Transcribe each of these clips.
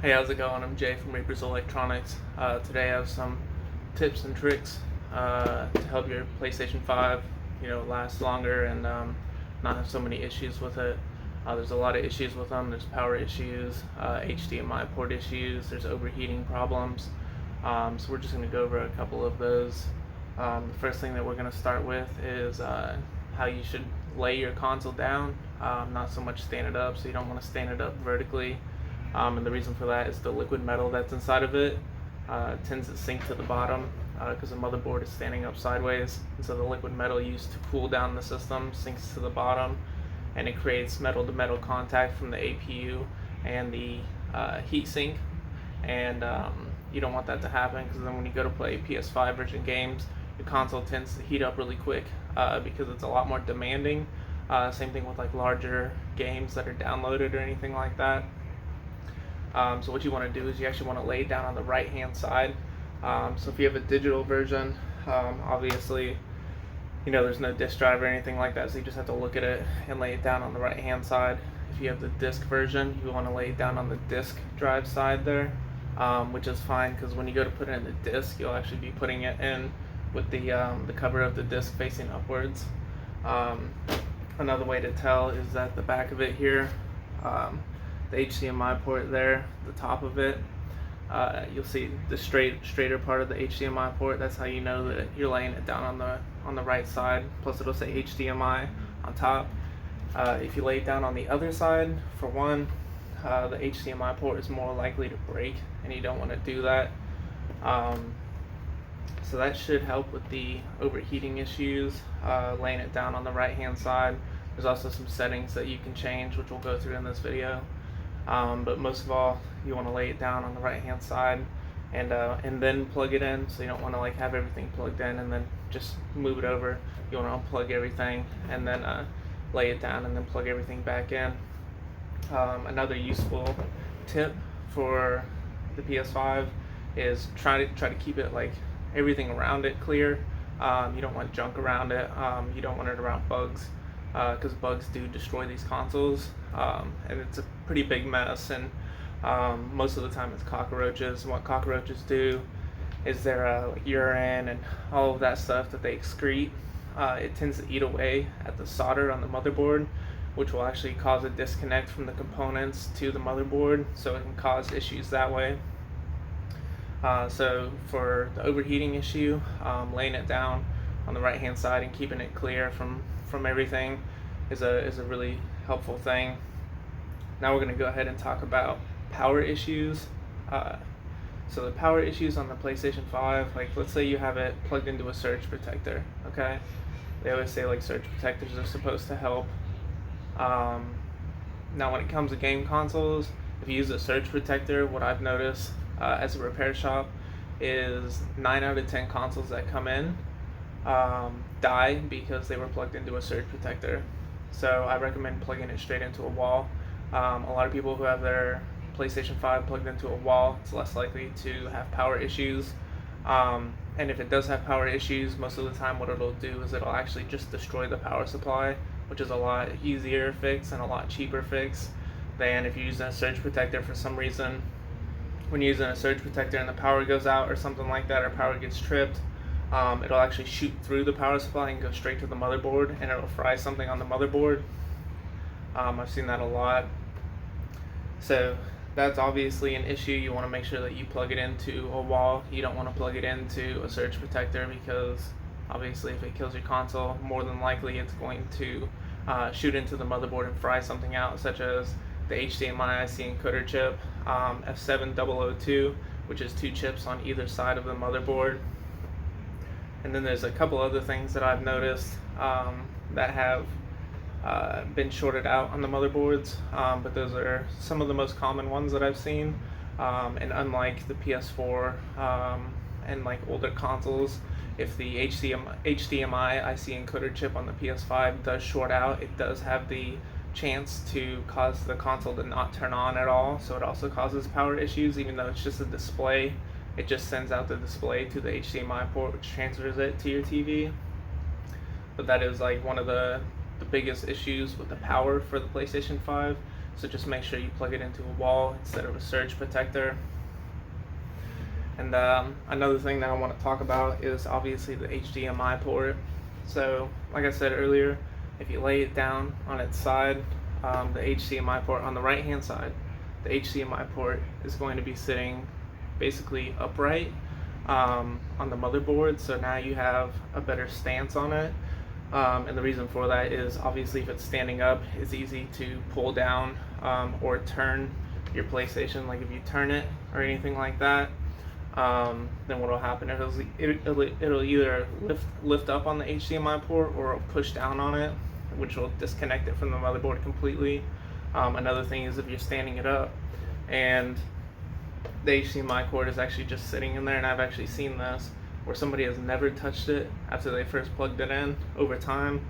Hey, how's it going? I'm Jay from Reaperselectronics. Today I have some tips and tricks to help your PlayStation 5, last longer and not have so many issues with it. There's a lot of issues with them. There's power issues, HDMI port issues. There's overheating problems. So we're just going to go over a couple of those. The first thing that we're going to start with is how you should lay your console down, not so much stand it up. So you don't want to stand it up vertically. And the reason for that is the liquid metal that's inside of it tends to sink to the bottom because the motherboard is standing up sideways. And so the liquid metal used to cool down the system sinks to the bottom, and it creates metal to metal contact from the APU and the heatsink. And you don't want that to happen, because then when you go to play PS5 version games, your console tends to heat up really quick because it's a lot more demanding. Same thing with like larger games that are downloaded or anything like that. So what you want to do is you actually want to lay it down on the right hand side. So if you have a digital version, obviously there's no disk drive or anything like that, so you just have to look at it and lay it down on the right hand side. If you have the disc version, you want to lay it down on the disk drive side there, which is fine, because when you go to put it in the disc, you'll actually be putting it in with the cover of the disc facing upwards. Another way to tell is that the back of it here, the HDMI port there, the top of it, you'll see the straighter part of the HDMI port. That's how you know that you're laying it down on the right side. Plus it'll say HDMI on top. If you lay it down on the other side, for one, the HDMI port is more likely to break, and you don't want to do that. So that should help with the overheating issues, laying it down on the right hand side. There's also some settings that you can change, which we'll go through in this video. But most of all, you want to lay it down on the right hand side and then plug it in. So you don't want to like have everything plugged in and then just move it over. You want to unplug everything and then lay it down and then plug everything back in. Another useful tip for the PS5 is try to keep it like everything around it clear. You don't want junk around it. You don't want it around bugs, because bugs do destroy these consoles, and it's a pretty big mess. And most of the time it's cockroaches. And what cockroaches do is their like urine and all of that stuff that they excrete, it tends to eat away at the solder on the motherboard, which will actually cause a disconnect from the components to the motherboard, so it can cause issues that way. So for the overheating issue, laying it down on the right hand side and keeping it clear from everything is a really helpful thing. Now we're going to go ahead and talk about power issues. So the power issues on the PlayStation 5, like let's say you have it plugged into a surge protector, okay? They always say like surge protectors are supposed to help. Now when it comes to game consoles, if you use a surge protector, what I've noticed as a repair shop is 9 out of 10 consoles that come in die because they were plugged into a surge protector. So I recommend plugging it straight into a wall. A lot of people who have their PlayStation 5 plugged into a wall, it's less likely to have power issues. And if it does have power issues, most of the time what it'll do is it'll actually just destroy the power supply, which is a lot easier fix and a lot cheaper fix than if you're using a surge protector for some reason. When you're using a surge protector and the power goes out or something like that, or power gets tripped, it'll actually shoot through the power supply and go straight to the motherboard, and it'll fry something on the motherboard. I've seen that a lot. So that's obviously an issue. You want to make sure that you plug it into a wall. You don't want to plug it into a surge protector, because obviously if it kills your console, more than likely it's going to shoot into the motherboard and fry something out, such as the HDMI IC encoder chip, F7002, which is 2 chips on either side of the motherboard. And then there's a couple other things that I've noticed that have been shorted out on the motherboards, but those are some of the most common ones that I've seen. And unlike the PS4 and like older consoles, if the HDMI IC encoder chip on the PS5 does short out, it does have the chance to cause the console to not turn on at all. So it also causes power issues, even though it's just a display. It just sends out the display to the HDMI port, which transfers it to your TV. But that is like one of the biggest issues with the power for the PlayStation 5, So just make sure you plug it into a wall instead of a surge protector. And another thing that I want to talk about is obviously the HDMI port. So like I said earlier, if you lay it down on its side, the HDMI port on the right hand side, the HDMI port is going to be sitting basically upright on the motherboard, so now you have a better stance on it. And the reason for that is obviously if it's standing up, it's easy to pull down or turn your PlayStation. Like if you turn it or anything like that, then what will happen is it'll either lift up on the HDMI port or it'll push down on it, which will disconnect it from the motherboard completely. Another thing is if you're standing it up and the HDMI cord is actually just sitting in there, and I've actually seen this where somebody has never touched it after they first plugged it in. Over time,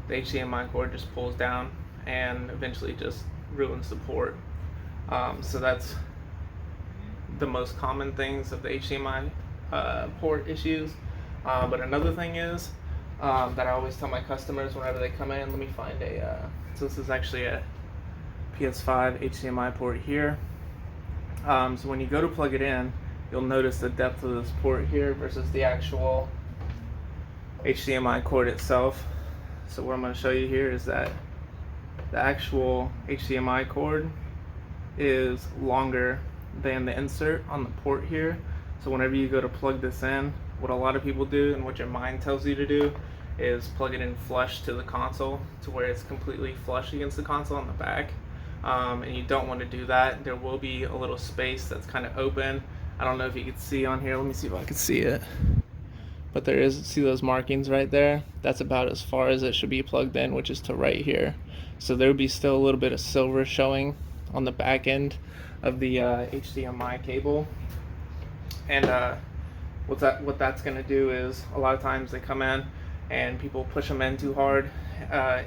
the HDMI cord just pulls down and eventually just ruins the port. So that's the most common things of the HDMI port issues. But another thing is that I always tell my customers whenever they come in, let me find so this is actually a PS5 HDMI port here. So when you go to plug it in, you'll notice the depth of this port here versus the actual HDMI cord itself. So what I'm going to show you here is that the actual HDMI cord is longer than the insert on the port here. So whenever you go to plug this in, what a lot of people do and what your mind tells you to do is plug it in flush to the console to where it's completely flush against the console on the back. And you don't want to do that. There will be a little space that's kind of open. I don't know if you can see on here. Let me see if I can see it. But there is, see those markings right there? That's about as far as it should be plugged in, which is to right here. So there would be still a little bit of silver showing on the back end of the HDMI cable. And what that's going to do is a lot of times they come in and people push them in too hard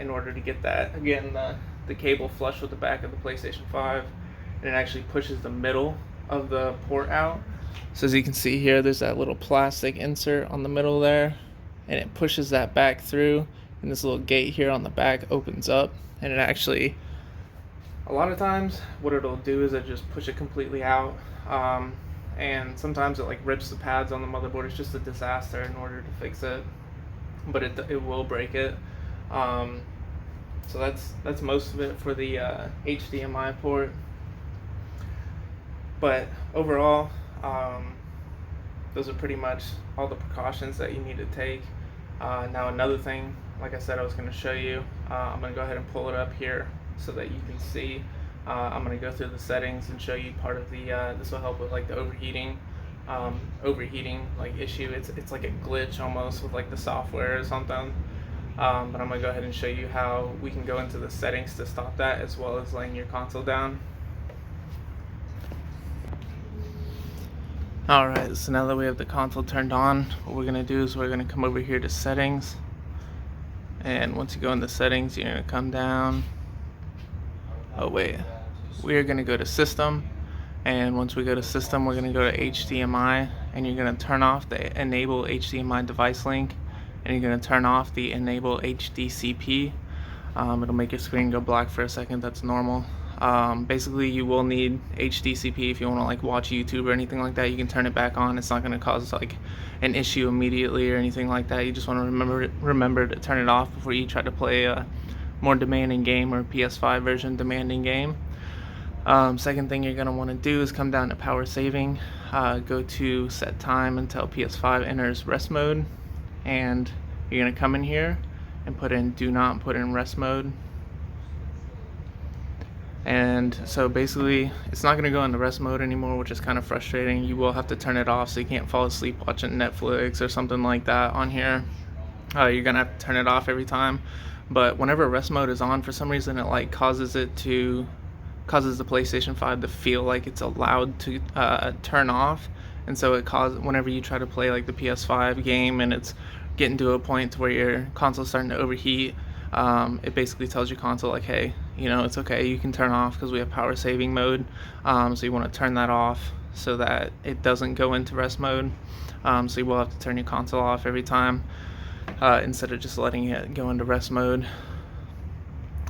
in order to get that, again, the cable flush with the back of the PlayStation 5, and it actually pushes the middle of the port out. So as you can see here, there's that little plastic insert on the middle there, and it pushes that back through, and this little gate here on the back opens up, and it actually, a lot of times what it'll do is it just push it completely out, and sometimes it like rips the pads on the motherboard. It's just a disaster in order to fix it, but it will break it. So that's most of it for the HDMI port. But overall, those are pretty much all the precautions that you need to take. Now another thing, like I said, I was going to show you. I'm going to go ahead and pull it up here so that you can see. I'm going to go through the settings and show you part of the. This will help with like the overheating like issue. It's like a glitch almost with like the software or something. But I'm going to go ahead and show you how we can go into the settings to stop that, as well as laying your console down. Alright, so now that we have the console turned on, what we're going to do is we're going to come over here to settings. And once you go into settings, you're going to come down. Oh wait, we're going to go to system. And once we go to system, we're going to go to HDMI. And you're going to turn off the enable HDMI device link. And you're going to turn off the enable HDCP. It'll make your screen go black for a second. That's normal. Basically, you will need HDCP if you want to like watch YouTube or anything like that. You can turn it back on. It's not going to cause like an issue immediately or anything like that. You just want to remember to turn it off before you try to play a more demanding game or PS5 version demanding game. Second thing you're going to want to do is come down to power saving. Go to set time until PS5 enters rest mode. And you're going to come in here and put in do not put in rest mode. And so basically it's not going to go into rest mode anymore, which is kind of frustrating. You will have to turn it off so you can't fall asleep watching Netflix or something like that on here. You're going to have to turn it off every time. But whenever rest mode is on, for some reason it like causes the PlayStation 5 to feel like it's allowed to turn off. And so it causes, whenever you try to play like the PS5 game and it's getting to a point to where your console's starting to overheat, it basically tells your console like, hey, you know, it's okay, you can turn off because we have power saving mode. So you want to turn that off so that it doesn't go into rest mode. So you will have to turn your console off every time instead of just letting it go into rest mode.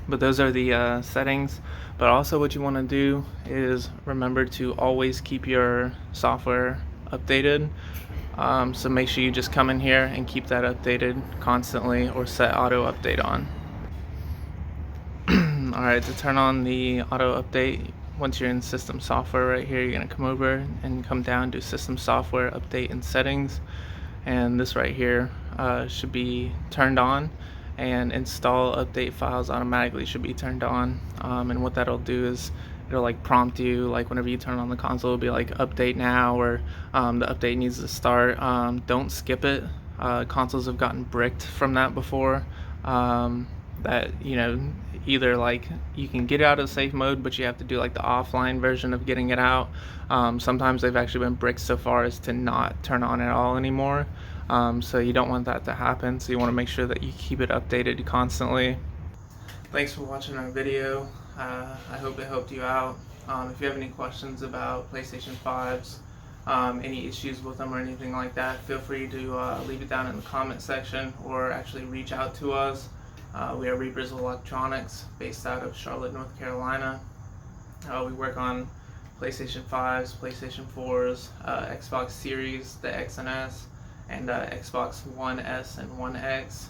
But those are the settings. But also what you want to do is remember to always keep your software updated. So make sure you just come in here and keep that updated constantly, or set auto update on. Alright, to turn on the auto update, once you're in system software right here, you're going to come over and come down to system software update and settings, and this right here should be turned on, and install update files automatically should be turned on. And what that'll do is it'll like prompt you, like whenever you turn on the console, it'll be like update now, or the update needs to start. Don't skip it. Consoles have gotten bricked from that before. That, you know, either like you can get out of safe mode, but you have to do like the offline version of getting it out. Sometimes they've actually been bricked so far as to not turn on at all anymore. So you don't want that to happen, so you want to make sure that you keep it updated constantly. Thanks for watching our video. I hope it helped you out. If you have any questions about PlayStation 5s, any issues with them or anything like that, feel free to leave it down in the comment section, or actually reach out to us. We are reaperselectronics, based out of Charlotte, North Carolina. We work on PlayStation 5s, PlayStation 4s, Xbox Series, the X and S, and Xbox One S and One X,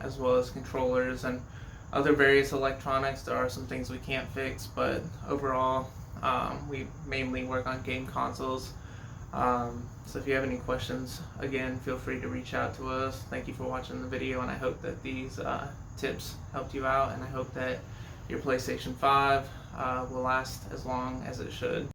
as well as controllers and other various electronics. There are some things we can't fix, but overall we mainly work on game consoles. So if you have any questions, again, feel free to reach out to us. Thank you for watching the video, and I hope that these tips helped you out, and I hope that your PlayStation 5 will last as long as it should.